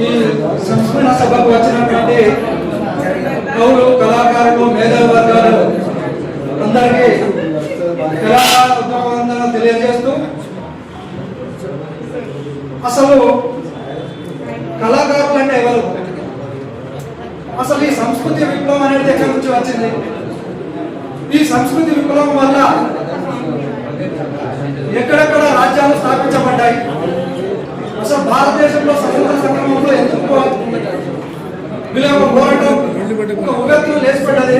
ఈ సంస్మరణ సభకు వచ్చినటువంటి కవులు, కళాకారులు, మేధావి వర్గాలు అందరికీ తెలంగాణ ఉద్యమం తెలియజేస్తూ, అసలు కళాకారులు అంటే ఎవరు, అసలు ఈ సంస్కృతి విప్లవం అనేది ఎక్కడి నుంచి వచ్చింది, ఈ సంస్కృతి విప్లవం వల్ల ఎక్కడెక్కడ రాజ్యాలు స్థాపించబడ్డాయి, అసలు భారతదేశంలో స్వతంత్ర సంగ్రామంలో ఎందుకు విలువ పోరాటం ఒక ఉగత్తులు లేచిపడ్డది,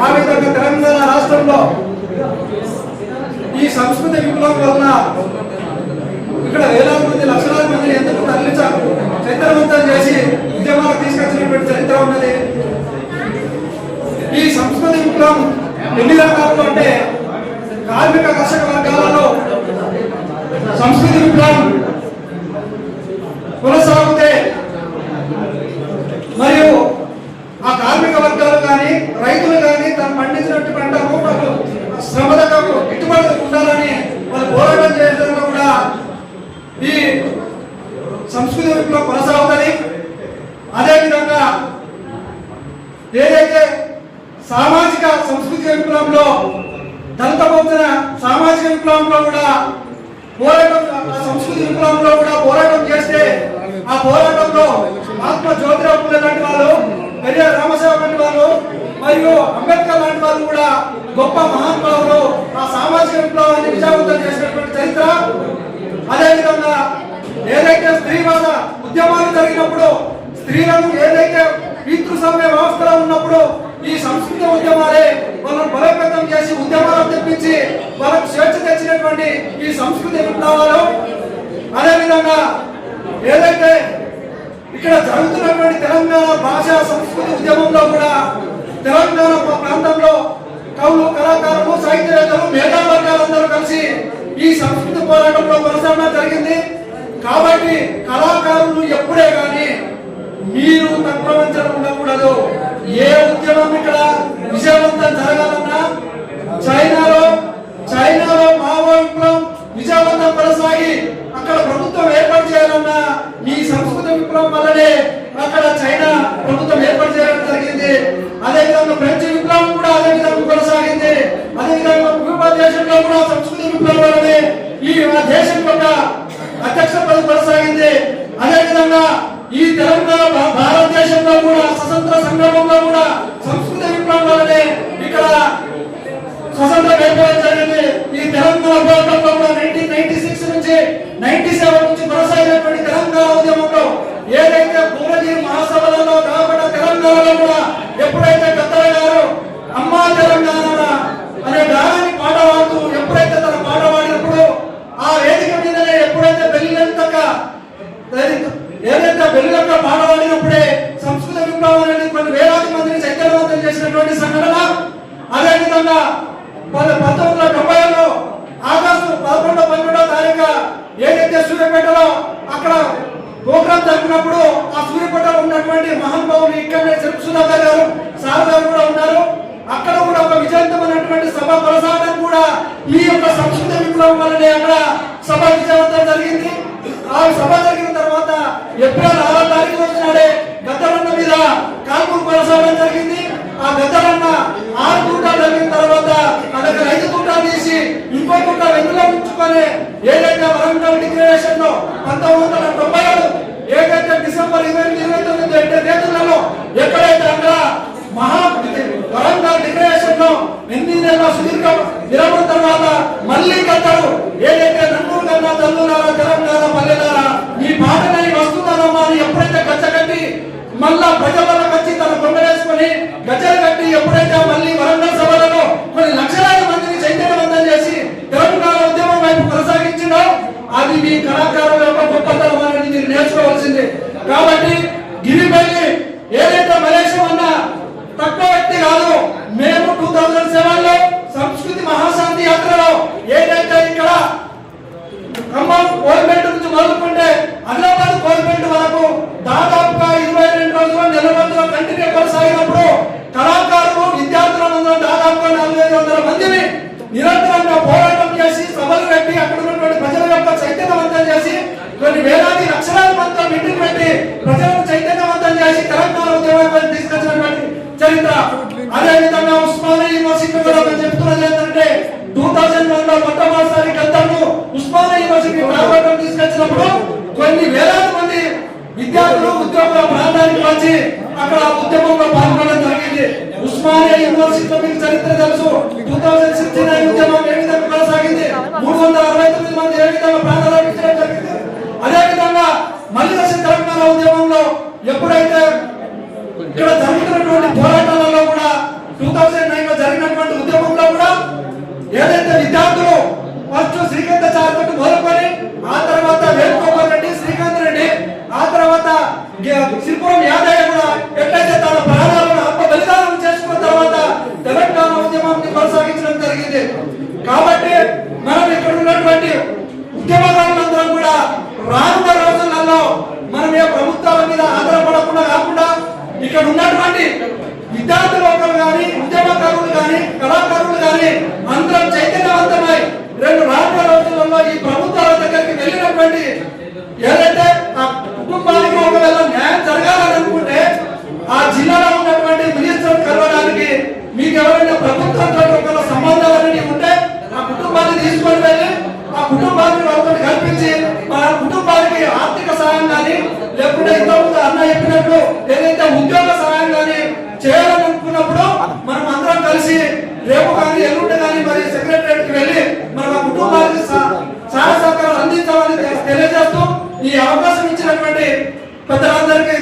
ఆ విధంగా తెలంగాణ రాష్ట్రంలో ఈ సంస్కృతి విప్లవం వలన ఇక్కడ వేలాది మంది, లక్షలాది మంది ఎందుకు చైతన్యవంతం చేసి ఉద్యమాలకు తీసుకొచ్చినటువంటి చరిత్ర ఉన్నది. ఈ సంస్కృతి విప్లవం ఎన్ని రకాలు అంటే, కార్మిక కర్షక వర్గాలలో సంస్కృతి విప్లవం కొనసాగితే, మరియు ఆ కార్మిక వర్గాలు కానీ రైతులు కానీ తను పండించినట్టు పంట రూపాయలు శ్రమదకు గిట్టుబాటు ఉండాలని వాళ్ళు పోరాటం చేయడంలో కూడా ఈ సంస్కృతి విప్లవం కొనసాగుతుంది. అదేవిధంగా ఏదైతే సామాజిక సంస్కృతి విప్లవంలో దళిత బహుజన సామాజిక విప్లవంలో కూడా పోరాటం, సంస్కృతి విప్లవంలో కూడా పోరాటం చేస్తే, ఆ పోరాటంలో మహాత్మా జ్యోతిరావు పూలే లాంటి వాళ్ళు, పెరియార్ రామసాహెబ్ లాంటి వాళ్ళు మరియు అంబేద్కర్ లాంటి వాళ్ళు కూడా గొప్ప మహాత్ములు ఆ సామాజిక విప్లవాన్ని విజయవంతం చేసినటువంటి చరిత్ర. అదేవిధంగా ఏదైతే స్త్రీవాద ఉద్యమాలు జరిగినప్పుడు, స్త్రీలను ఏదైతే పితృస్వామ్య వ్యవస్థలో ఉన్నప్పుడు ఈ సంస్కృతి ఉద్యమాలే వాళ్ళని బలోపేతం చేసి ఉద్యమాలను తెప్పించి వాళ్ళకు స్వేచ్ఛ తెచ్చినటువంటి ఈ సంస్కృతి విప్లవాలు. అదేవిధంగా ఏదైతే ఇక్కడ జరుగుతున్నటువంటి తెలంగాణ భాషా సంస్కృతి ఉద్యమంలో కూడా తెలంగాణ ప్రాంతంలో కవులు, కళాకారులు, సాహిత్యవేత్తలు, మేధావి వర్గాలందరూ కలిసి ఈ సంస్కృతి పోరాటంలో కొనసాగడం జరిగింది. కాబట్టి కళాకారులు ఎప్పుడే కానీ మీరు తత్వవంచన ఉండకూడదు. ఏ ఉద్యమం ఇక్కడ విజయవంతం జరగాలన్నా, చైనాలో మావో విప్లవం విజయవంతం కొనసాగి అక్కడ ప్రభుత్వం ఏర్పాటు చేయాలన్నా ఈ సంస్కృతి విప్లవం వల్లనే అక్కడ చైనా ప్రభుత్వం ఏర్పాటు చేయడం జరిగింది. అదేవిధంగా ఫ్రెంచ్ విప్లవం కూడా అదే విధంగా కొనసాగింది. అదేవిధంగా క్యూబా దేశంలో కూడా సంస్కృతి విప్లవం వల్లనే ఈ దేశం యొక్క అధ్యక్ష పదవి కొనసాగింది. అదేవిధంగా ఈ తెలంగాణ భారతదేశంలో కూడా స్వతంత్ర సంగ్రామంలో కూడా సంస్కృతి విప్లవం వల్లనే ఇక్కడ స్వతంత్రం ఏర్పడడం జరిగింది. ఈ తెలంగాణ పోరాటంలో కూడా 1996 నుంచి 97 నుంచి కొనసాగినటువంటి తెలంగాణ ఉద్యమంలో ఏదైతే పూర్వజీవి మహాసభలలో కాబట్ట తెలంగాణలో కూడా ఎప్పుడైతే గద్దర గారు అమ్మా తెలంగాణ అనే గానాన్ని పాట పాడుతూ ఎప్పుడైతే తన పాట పాడినప్పుడు ఆ వేదిక మీదనే ఎప్పుడైతే ఏదైతే బెల్లిలంతా పాట పాడినప్పుడే సంస్కృత విప్లవం అనేది కొన్ని వేలాది మందిని చైతన్యవంతం చేసినటువంటి సంఘటన. అదేవిధంగా 1970లో ఆగస్టు 11, 12వ తారీఖు ఏదైతే సూర్యాపేటలో అక్కడ ప్రోగ్రాం జరిపినప్పుడు ఆ సూర్యాపేటలో ఉన్నటువంటి మహానుభావులు ఇక్కడనే సుధాకర్ గారు, సార్ గారు కూడా ఉన్నారు. అక్కడ కూడా ఒక విజయవంతమైనటువంటి సభ కొనసాగడం కూడా ఈ యొక్క సంస్కృత విప్లవం వల్లనే అక్కడ సభ విజయవంతం జరిగింది. ఆ సభ జరిగిన తర్వాత ఏప్రిల్ 6వ తారీఖు నాడే గద్దరన్న మీద కాల్పులు కొనసాగడం జరిగింది. ఆ గద్దరన్న 6 తూటాలు జరిగిన తర్వాత అదొక 5 తూటాలు తీసి ఇంకో తూట వెనుకలో ఉంచుకొని ఏదైతే వరంగల్ డిక్లరేషన్ లో 1997 ఏదైతే డిసెంబర్ 28-29 తేదీలలో ఎక్కడైతే అక్కడ వరంగల్ డిక్లరేషన్ లో 8 నెలల సుదీర్ఘ విరామం తర్వాత మళ్ళీ గద్దరు ఏదైతే నన్నూరు కన్నా తల్లులారా తెలంగాణ పల్లెలారా ఈ పాటని వస్తున్నారమ్మా అని ఎప్పుడైతే గచ్చగట్టి మళ్ళా ప్రజలకు వచ్చి తన కొండవేసుకొని గజ్జలు కట్టి ఎప్పుడైతే మళ్ళీ వరంగల్ సభలలో కొన్ని లక్షలాది మందిని చైతన్యవంతం చేసి తెలంగాణ ఉద్యమం వైపు కొనసాగించిందో అది మీ కళాకారుల యొక్క గొప్పతనం అనేది మీరు నేర్చుకోవాల్సిందే. కాబట్టి గిరిపల్లి ఏదైతే మలేషియా అన్న తక్కువ వ్యక్తి కాదు. మేము 2007లో సంస్కృతి మహాశాంతి యాత్రలో ఏదైతే ఇక్కడ ఖమ్మం కోల్బెల్ట్ నుంచి మొదలుకుంటే ఆదిలాబాద్ కోల్బెల్ట్ వరకు దాదాపుగా 22 రోజులు, నెల రోజులు కంటిన్యూ కొనసాగినప్పుడు కళాకారులు, విద్యార్థులందరూ దాదాపుగా 400-500 మందిని నిరంతరంగా పోరాటం చేసి సభలు పెట్టి అక్కడ ఉన్నటువంటి ప్రజల యొక్క చైతన్యవంతం చేసి కొన్ని వేలాది లక్షలాది మందితో మీటింగ్ పెట్టి కొన్ని వేలాది మంది విద్యార్థులు ఉద్యోగుల ప్రాంతానికి వచ్చి అక్కడ ఉద్యమంలో పాల్గొనడం జరిగింది. ఉస్మానియా యూనివర్సిటీలో మీకు చరిత్ర తెలుసు. 2069 ఉద్యమం ఏ విధంగా కొనసాగింది, 369 మంది ఏ విధంగా ప్రాణాలు అర్పించడం జరిగింది. అదే విధంగా మళ్ళీ తెలంగాణ ఉద్యమంలో ఎప్పుడైతే ఇక్కడ జరుగుతున్నటువంటి పోరాటాలలో కూడా 2009 లో జరిగినటువంటి ఉద్యమంలో కూడా ఏదైతే విద్యార్థులు ఫస్ట్ శ్రీకాంతాచార్య మొదలుకొని ఆ తర్వాత వేణుగోపాల్ రెడ్డి, శ్రీకాంత్ రెడ్డి, ఆ తర్వాత సిరిపురం యాదయ్య కూడా ఎట్లయితే తన ప్రాణాలను ఆత్మ బలిదానం చేసుకున్న తర్వాత తెలంగాణ ఉద్యమాన్ని కొనసాగించడం జరిగింది. కాబట్టి మనం ఇక్కడ ఉన్నటువంటి ఉద్యమకారులందరం కూడా రానున్న రోజులలో మనం ఏ ప్రభుత్వాల మీద ఆధారపడకుండా కాకుండా ఇక్కడ ఉన్నటువంటి విద్యార్థి లోకలు కానీ, ఉద్యమకారులు కానీ, కళాకారులు కానీ అందరం చైతన్యవంతమై రానున్న రోజులలో ఈ ప్రభుత్వాల దగ్గరికి వెళ్ళినటువంటి ఏదైతే ఆ కుటుంబానికి ఒకవేళ న్యాయం జరగాలని అనుకుంటే ఆ జిల్లాలో ఉన్నటువంటి మినిస్టర్ కలవడానికి మీకు ఎవరైనా ప్రభుత్వంతో ఒకవేళ సంబంధాలన్నీ ఉంటే ఆ కుటుంబాన్ని తీసుకొని వెళ్ళి ఆ కుటుంబాన్ని వాళ్ళతో కల్పించి మన కుటుంబానికి ఆర్థిక సహాయం కానీ లేకుంటే ఇంతకుముందు అన్న చెప్పినట్లు ఏదైతే ఉద్యోగ సహాయం కానీ చేయాలనుకున్నప్పుడు మనం అందరం కలిసి రేపు కానీ ఎల్లుండి కానీ మరి సెక్రటరియట్ కి వెళ్ళి మన కుటుంబానికి సహాయ సహకారాలు అందించాలని తెలియజేస్తూ ఈ అవకాశం ఇచ్చినటువంటి పెద్దలందరికీ